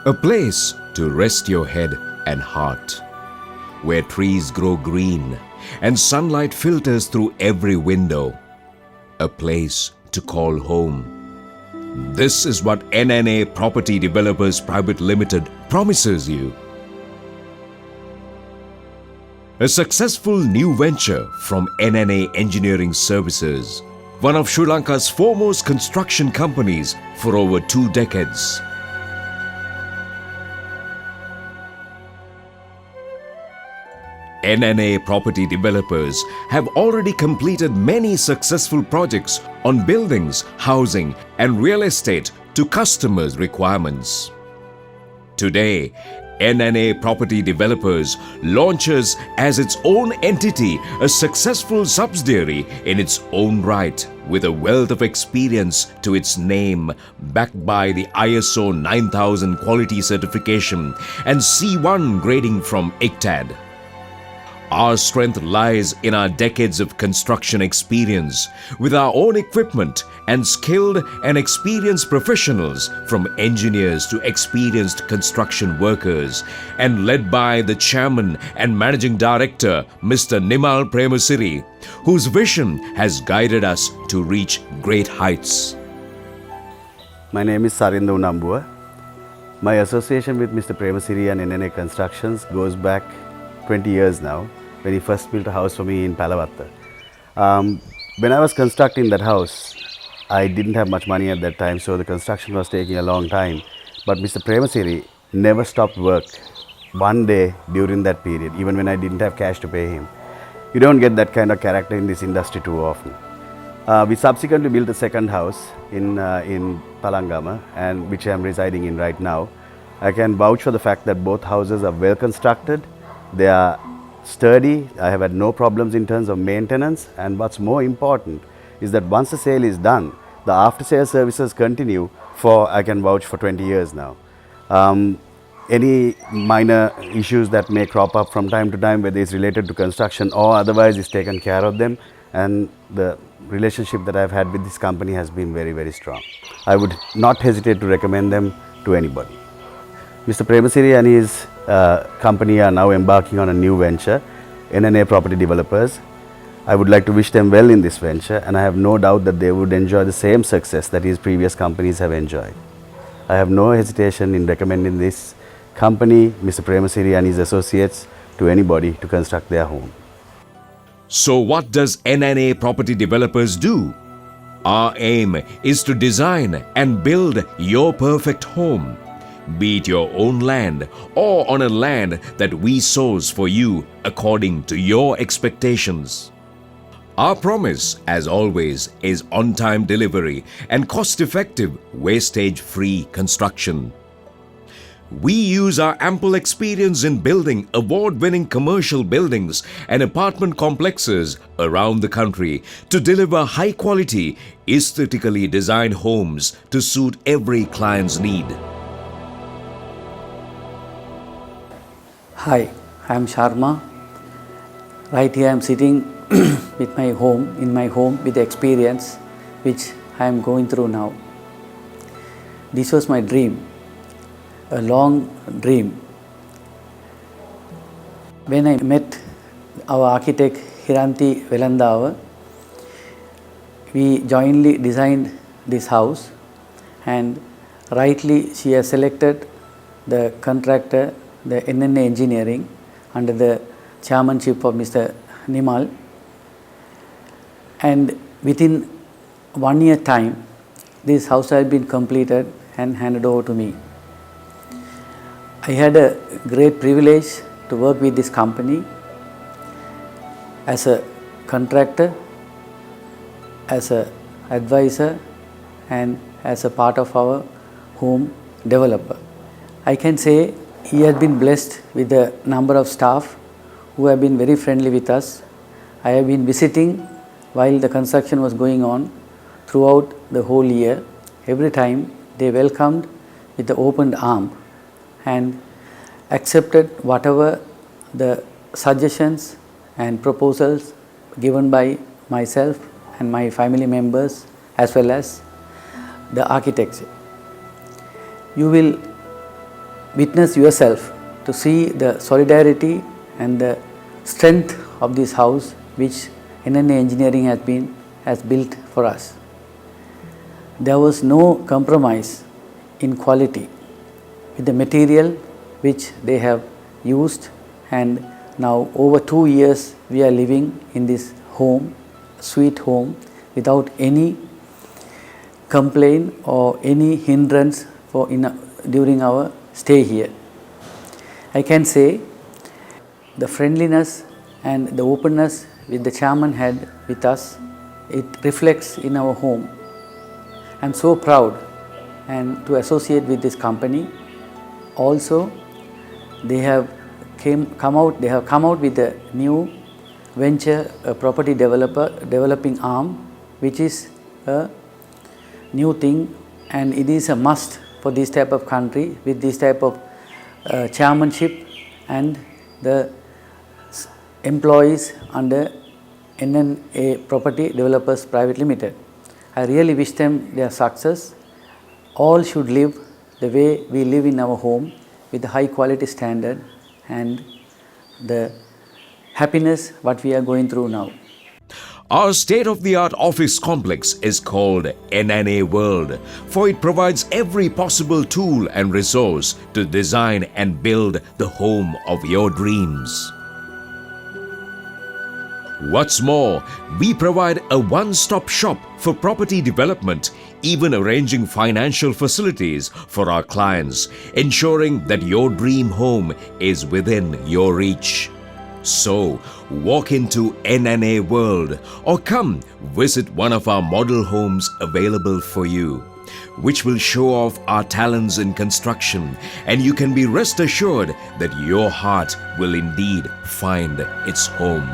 A place to rest your head and heart, where trees grow green and sunlight filters through every window. A place to call home. This is what NNA Property Developers Private Limited promises you. A successful new venture from NNA Engineering Services, one of Sri Lanka's foremost construction companies for over 2 decades. NNA Property Developers have already completed many successful projects on buildings, housing and real estate to customers' requirements. Today, NNA Property Developers launches as its own entity a successful subsidiary in its own right with a wealth of experience to its name, backed by the ISO 9000 quality certification and C1 grading from ICTAD. Our strength lies in our decades of construction experience with our own equipment and skilled and experienced professionals from engineers to experienced construction workers and led by the chairman and managing director Mr. Nimal Premasiri, whose vision has guided us to reach great heights. My name is Sarinda Unambua. My association with Mr. Premasiri and NNA Constructions goes back 20 years now, when he first built a house for me in Palavatta. When I was constructing that house, I didn't have much money at that time, so the construction was taking a long time. But Mr. Premasiri never stopped work one day during that period, even when I didn't have cash to pay him. You don't get that kind of character in this industry too often. We subsequently built a second house in Palangama, and which I am residing in right now. I can vouch for the fact that both houses are well constructed. They are sturdy. I have had no problems in terms of maintenance, and what's more important is that once the sale is done, the after sale services continue for, I can vouch, for 20 years now. Any minor issues that may crop up from time to time, whether it's related to construction or otherwise, is taken care of them, and the relationship that I've had with this company has been very, very strong. I would not hesitate to recommend them to anybody. Mr. Premasiri and his company are now embarking on a new venture, NNA Property Developers. I would like to wish them well in this venture, and I have no doubt that they would enjoy the same success that his previous companies have enjoyed. I have no hesitation in recommending this company, Mr. Premasiri and his associates, to anybody to construct their home. So what does NNA Property Developers do? Our aim is to design and build your perfect home, be it your own land or on a land that we source for you according to your expectations. Our promise, as always, is on-time delivery and cost-effective, wastage-free construction. We use our ample experience in building award-winning commercial buildings and apartment complexes around the country to deliver high-quality, aesthetically designed homes to suit every client's need. Hi, I am Sharma. Right here I am sitting with my home with the experience which I am going through now. This was my dream, a long dream. When I met our architect Hiranti Velandava, we jointly designed this house, and rightly she has selected the contractor, the NNA Engineering, under the chairmanship of Mr. Nimal, and within 1 year time this house has been completed and handed over to me. I had a great privilege to work with this company as a contractor, as an advisor, and as a part of our home developer. I can say he has been blessed with a number of staff who have been very friendly with us. I have been visiting while the construction was going on throughout the whole year. Every time they welcomed with the open arm and accepted whatever the suggestions and proposals given by myself and my family members as well as the architects. You will witness yourself to see the solidarity and the strength of this house which NNA Engineering has built for us. There was no compromise in quality with the material which they have used, and now over 2 years we are living in this home, sweet home, without any complaint or any hindrance during our stay here. I can say the friendliness and the openness which the chairman had with us, it reflects in our home. I am so proud and to associate with this company. Also, they have come out with a new venture, a property developing arm, which is a new thing, and it is a must for this type of country with this type of chairmanship and the employees under NNA Property Developers Private Limited. I really wish them their success. All should live the way we live in our home with a high quality standard and the happiness what we are going through now. Our state-of-the-art office complex is called NNA World, for it provides every possible tool and resource to design and build the home of your dreams. What's more, we provide a one-stop shop for property development, even arranging financial facilities for our clients, ensuring that your dream home is within your reach. So, walk into NNA World or come visit one of our model homes available for you, which will show off our talents in construction, and you can be rest assured that your heart will indeed find its home.